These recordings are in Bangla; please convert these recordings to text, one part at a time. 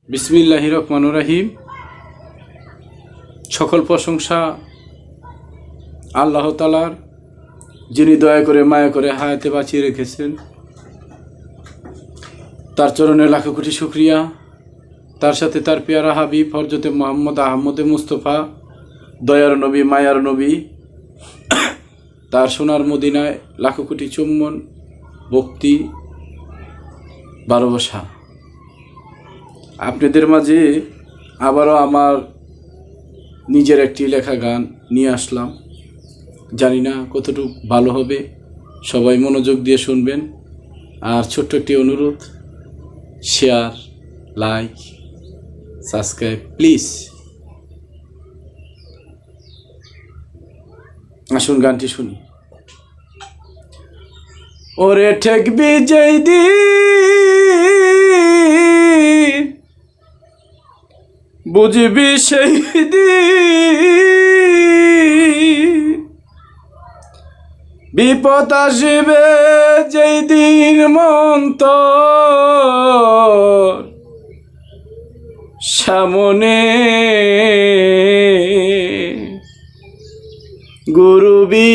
বিসমিল্লাহির রহমানির রহিম। সকল প্রশংসা আল্লাহ তাআলার, যিনি দয়া করে মায়া করে হায়াতে বাঁচিয়ে রেখেছেন। তার চরণে লাখো কোটি শুকরিয়া। তার সাথে তার পেয়ারা হাবিব হযরতে মুহাম্মদ আহমদে মুস্তফা, দয়ার নবী, মায়ার নবী, তার সোনার মদিনায় লাখো কোটি চুম্বন, ভক্তি, ভালোবাসা। আপনাদের মাঝে আবারও আমার নিজের একটি লেখা গান নিয়ে আসলাম। জানি না কতটুকু ভালো হবে, সবাই মনোযোগ দিয়ে শুনবেন। আর ছোট্ট একটি অনুরোধ, শেয়ার, লাইক, সাবস্ক্রাইব প্লিজ। আসুন গানটি শুনি। ওরে ঠেকবি যেই দিন, বুঝবি সেই দিন, বিপদ আসবে যেই দিন মন্তর সামনে, গুরুবি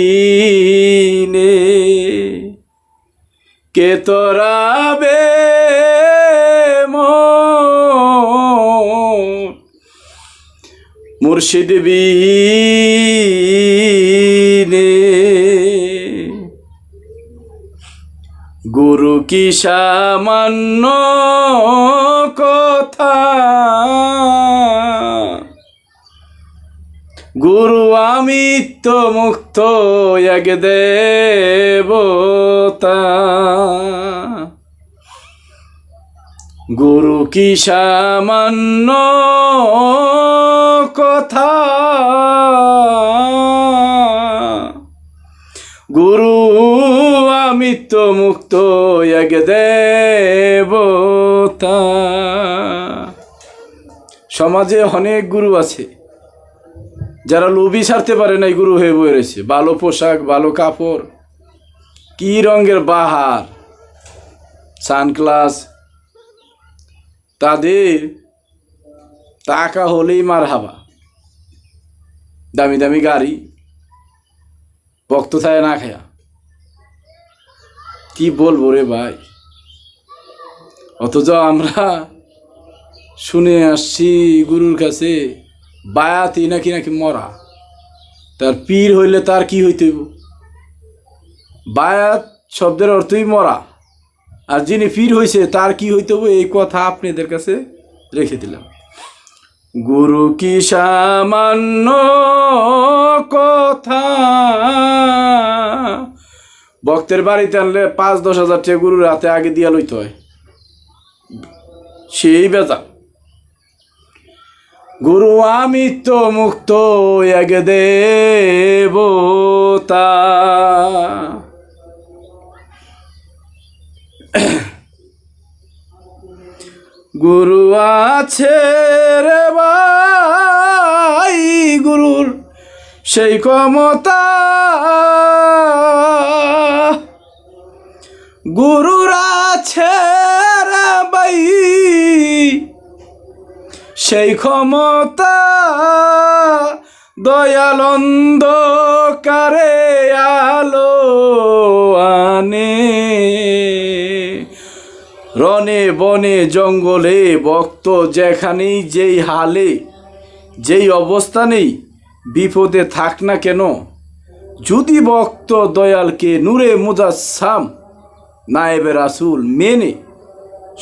ইনে কে তোরাবে মুর্শিদ বিনে, গুরু কি সামান্য কথা, গুরু আমি তো মুক্ত এক দেবতা, গুরু কি সামান্য কথা, গুরু আমি তো মুক্ত এক দেবতা। সমাজে অনেক গুরু আছে যারা লোভী ছাড়তে পারে নাই, গুরু হয়ে বয়ে রয়েছে। ভালো পোশাক, ভালো কাপড়, কি রঙের বাহার, সানগ্লাস, তাদের টাকা হলেই মার হাবা। দামি দামি গাড়ি, ভক্ত থায় না খায়া। কি বলবো রে ভাই। অথচ আমরা শুনে আসছি গুরুর কাছে বায়াতি নাকি নাকি মরা। তার পীর হইলে তার কি হইতে হইব? বায়াত শব্দের অর্থই মরা। আর যিনি পীর হইছে তার কি হইতে হবে, এই কথা আপনাদের কাছে রেখে দিলাম। গুরু কি সামান্য কথা, ভক্তের বাড়িতে আনলে ৫-১০ হাজার টাকা গুরুর হাতে আগে দিয়া লইতে হয়, সেই বেজাল। গুরু আমি তো মুক্ত এক দেবতা, গুরু আছে রে ভাই, গুরুর সেই ক্ষমতা, গুরুর আছে রে ভাই সেই ক্ষমতা, দয়াল অন্ধকারে আলো আনে, রনে বনে জঙ্গলে ভক্ত যেখানেই যেই হালে যেই অবস্থানেই বিপদে থাক না কেন, যদি ভক্ত দয়ালকে নূরে মুজাসসাম নায়েবে রাসূল মেনে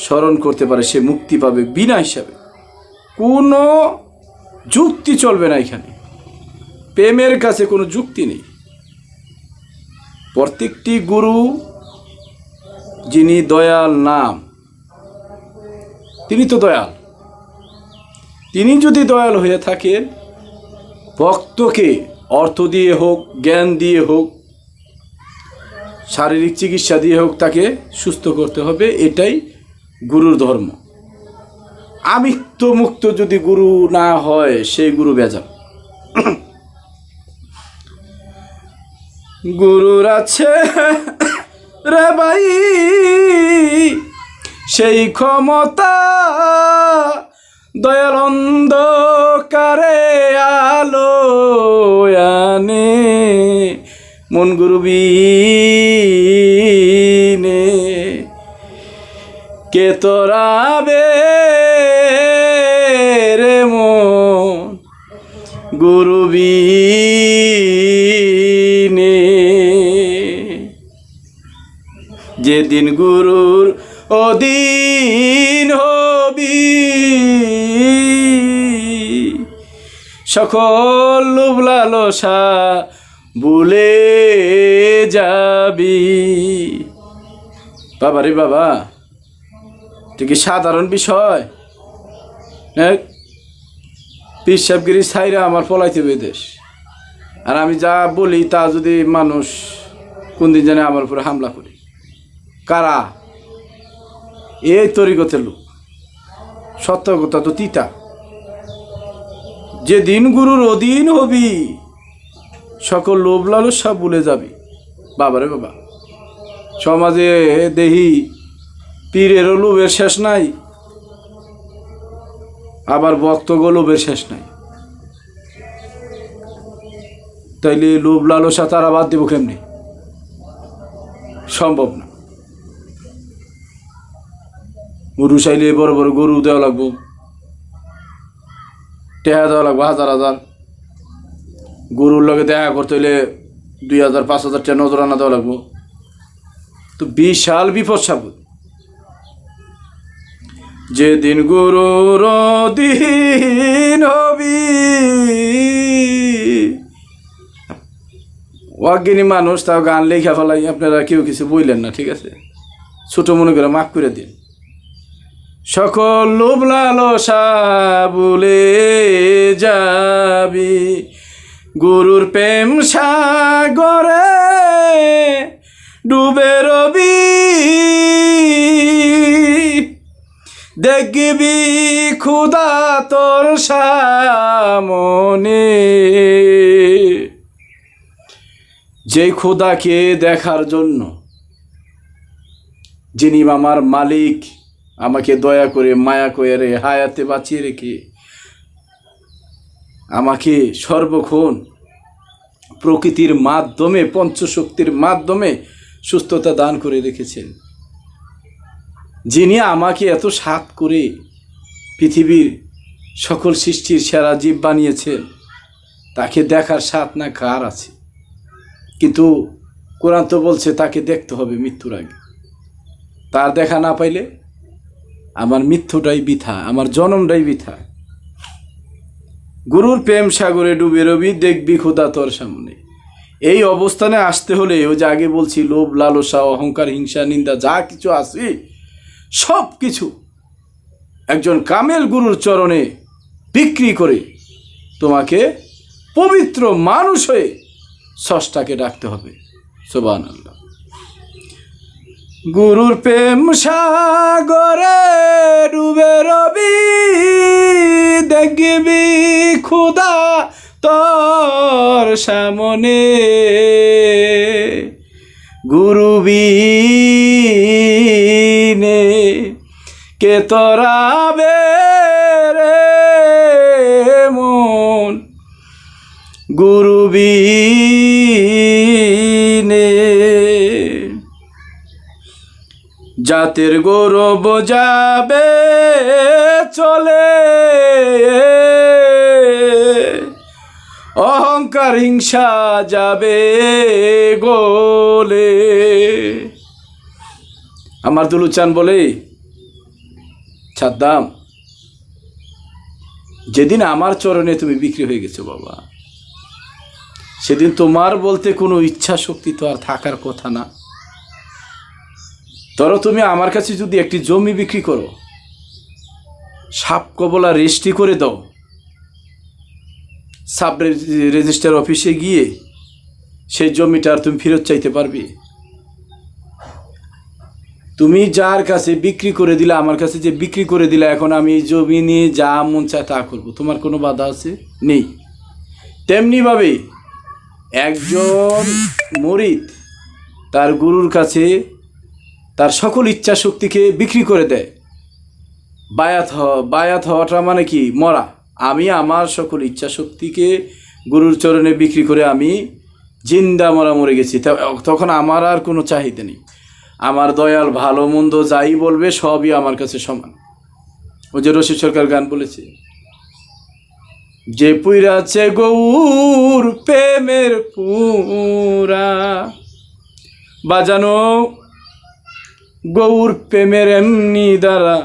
স্মরণ করতে পারে, সে মুক্তি পাবে বিনা হিসাবে। কোনো যুক্তি চলবে না এখানে, প্রেমের কাছে কোনো যুক্তি নেই। প্রত্যেকটি গুরু যিনি দয়াল নাম, তিনি তো দয়াল। তিনি যদি দয়াল হয়ে থাকেন, ভক্তকে অর্থ দিয়ে হোক, জ্ঞান দিয়ে হোক, শারীরিক চিকিৎসা দিয়ে হোক, তাকে সুস্থ করতে হবে। এটাই গুরুর ধর্ম। আমিত্ব মুক্ত যদি গুরু না হয়, সেই গুরু বেজাল। গুরুর আছে রে ভাই সেই ক্ষমতা দয়াল অন্ধকারে আলো আনে মন গুরুবিনে কে তোরাবে রে মন গুরুবিনে যেদিন গুরুর অধীন হবি সকল লোভ লালসা ভুলে যাবি। বাবা রে বাবা, এটা কি সাধারণ বিষয়? পীর সাহেবগিরি ছাইরা আমার পলাইতে বিদেশ, আর আমি যা বলি তা যদি মানুষ কোন দিন জানে আমার উপরে হামলা করে। কারা? এই তরিকতের লোক। সত্য কথা তো তিতা। যেদিন গুরুর অধীন হবি সকল লোভ লালসা ভুলে যাবি। বাবারে বাবা, সমাজে দেহি পীরেরও লোভের শেষ নাই, আবার ভক্তগো লোভের শেষ নাই। তাইলে লোভ লালসা তারা বাদ দেব কেমনি? সম্ভব না। গরু চাইলে বড় বড় গরু দেওয়া লাগবো, টেহা দেওয়া লাগবো হাজার হাজার। গরুর লগে দেখা করতে হইলে 2000 5000 টাকা নজরানা দেওয়া লাগবো। তো বিশাল বিপদ সাপদ। যেদিন গুরুর অধীন হবি, অজ্ঞানী মানুষ তাও গান লেখা ফেলাই, আপনারা কেউ কিছু বললেন না, ঠিক আছে? ছোট মনে করে মাফ করে দিন। সকল লোভ লালসা ভুলে যাবি, গুরুর প্রেম সাগরে ডুবে রবি, দেখবি খুদা তোর সামনে। যে খোদাকে দেখার জন্য, যিনি আমার মালিক, আমাকে দয়া করে মায়া করে হায়াতে বাঁচিয়ে রেখে আমাকে সর্বক্ষণ প্রকৃতির মাধ্যমে, পঞ্চশক্তির মাধ্যমে সুস্থতা দান করে রেখেছেন, যিনি আমাকে এত সাত করে পৃথিবীর সকল সৃষ্টির সেরা জীব বানিয়েছেন, তাকে দেখার সাত না কার আছে? কিন্তু কোরআন তো বলছে তাকে দেখতে হবে মৃত্যুর আগে। তার দেখা না পাইলে আমার মৃত্যুটাই বৃথা, আমার জন্মটাই বৃথা। গুরুর প্রেম সাগরে ডুবে রবি, দেখবি খোদা তোর সামনে। এই অবস্থানে আসতে হলে, ওই যে আগে বলছি, লোভ লালসা অহংকার হিংসা নিন্দা যা কিছু আছে সব কিছু একজন কামেল গুরুর চরণে বিক্রি করে তোমাকে পবিত্র মানুষ হয়ে স্রষ্টাকে ডাকতে হবে। সুবহানাল্লাহ। গুরুর প্রেম সাগরে ডুবে রবি, দেখবি খুদা তোর সামনে। গুরু বিনে কে তোরাবে রে মন, গুরু বিনে জাতের গৌরব যাবে চলে, অহংকার হিংসা যাবে গোলে। আমার দুলুচান বলে, ছাদ্দাম, যেদিন আমার চরণে তুমি বিক্রি হয়ে গেছো বাবা, সেদিন তোমার বলতে কোনো ইচ্ছা শক্তি তো আর থাকার কথা না। ধরো তুমি আমার কাছে যদি একটি জমি বিক্রি করো, সাপ কবলা রেজিস্ট্রি করে দাও, সাব রেজিস্ট্রার অফিসে গিয়ে সেই জমিটা আর তুমি ফেরত চাইতে পারবে? তুমি যার কাছে বিক্রি করে দিলে, আমার কাছে যে বিক্রি করে দিলে, এখন আমি এই জমি নিয়ে যা মন চায় তা করবো, তোমার কোনো বাধা আছে? নেই। তেমনিভাবে একজন মুরিদ তার গুরুর কাছে তার সকল ইচ্ছা শক্তিকে বিক্রি করে দেয়। বায়াত হওয়াটা মানে কি? মরা। আমি আমার সকল ইচ্ছা শক্তিকে গুরুর চরণে বিক্রি করে আমি জিন্দা মরে গেছি। তখন আমার আর কোনো চাহিদা নেই। আমার দয়াল ভালো মন্দ যাই বলবে সবই আমার কাছে সমান। ওই যে রশিদ সরকার গান বলেছে, যে পুইরাছে গৌর প্রেমের পুরা, বাজানো গৌর প্রেমের এমনি দ্বারা,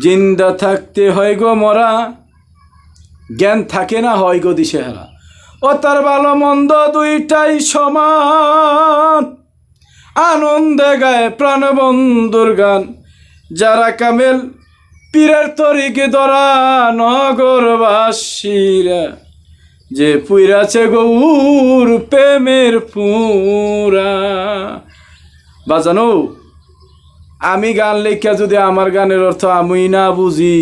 জিন্দা থাকতে হয় গো মরা, জ্ঞান থাকে না হয় গো দিশেহারা। ও তার ভালো মন্দ দুইটাই সমান, আনন্দে গায় প্রাণবন্ধুর গান। যারা কামেল পীরের তরিকে ধরা নগরবাসীরা, যে পুইরাছে গৌর প্রেমের পুরা। বাজানো, আমি গান লেখা যদি আমার গানের অর্থ আমি না বুঝি,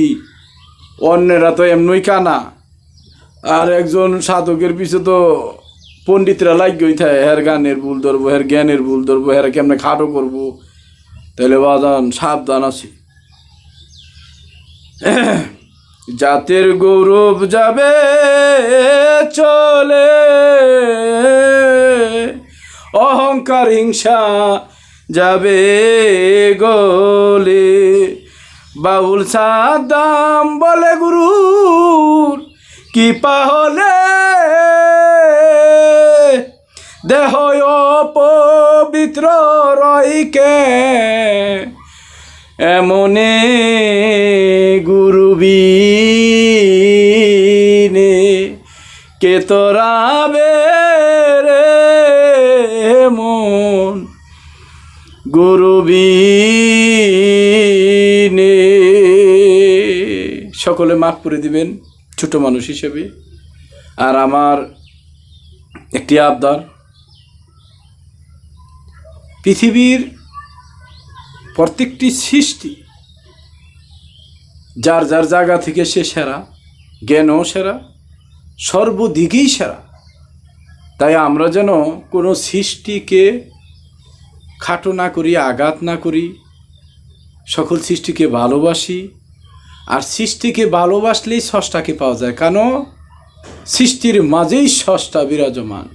অন্যেরা তো এমনই কানা। আর একজন সাধকের পিছু তো পণ্ডিতরা লাগেই থাকে, হের গানের ভুল ধরবো, হের জ্ঞানের ভুল ধরবো, হের কেমনে খাটো করবো। তাহলে বাজান সাবধান আছি। জাতের গৌরব যাবে চলে, অহংকার হিংসা যাবে গলে। বাউল সাদাম বলে গুরুর কি পাহলে, দেহ অপবিত্র রইকে, এমনে গুরু বিনে কে তোরাবে রে মন, গুরু বিনে। সকলে মাফ করে দিবেন ছোট মানুষ হিসেবে। আর আমার একটি আবদার, পৃথিবীর প্রত্যেকটি সৃষ্টি যার যার জায়গা থেকে সে সেরা, জ্ঞানও সেরা, সর্বদিকেই সেরা। তাই আমরা যেন কোনো সৃষ্টিকে খাটো না করি, আঘাত না করি, সকল সৃষ্টিকে ভালোবাসি। আর সৃষ্টিকে ভালোবাসলেই স্রষ্টাকে পাওয়া যায়, কেন সৃষ্টির মাঝেই স্রষ্টা বিরাজমান।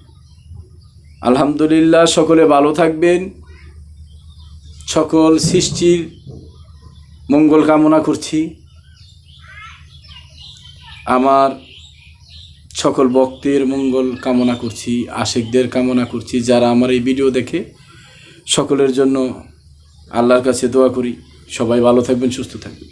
আলহামদুলিল্লাহ, সকলে ভালো থাকবেন। সকল সৃষ্টির মঙ্গল কামনা করছি। আমার সকল ভক্তের মঙ্গল কামনা করছি, আশিকদের কামনা করছি। যারা আমার এই ভিডিও দেখে সকলের জন্য আল্লাহর কাছে দোয়া করি। সবাই ভালো থাকবেন, সুস্থ থাকবেন।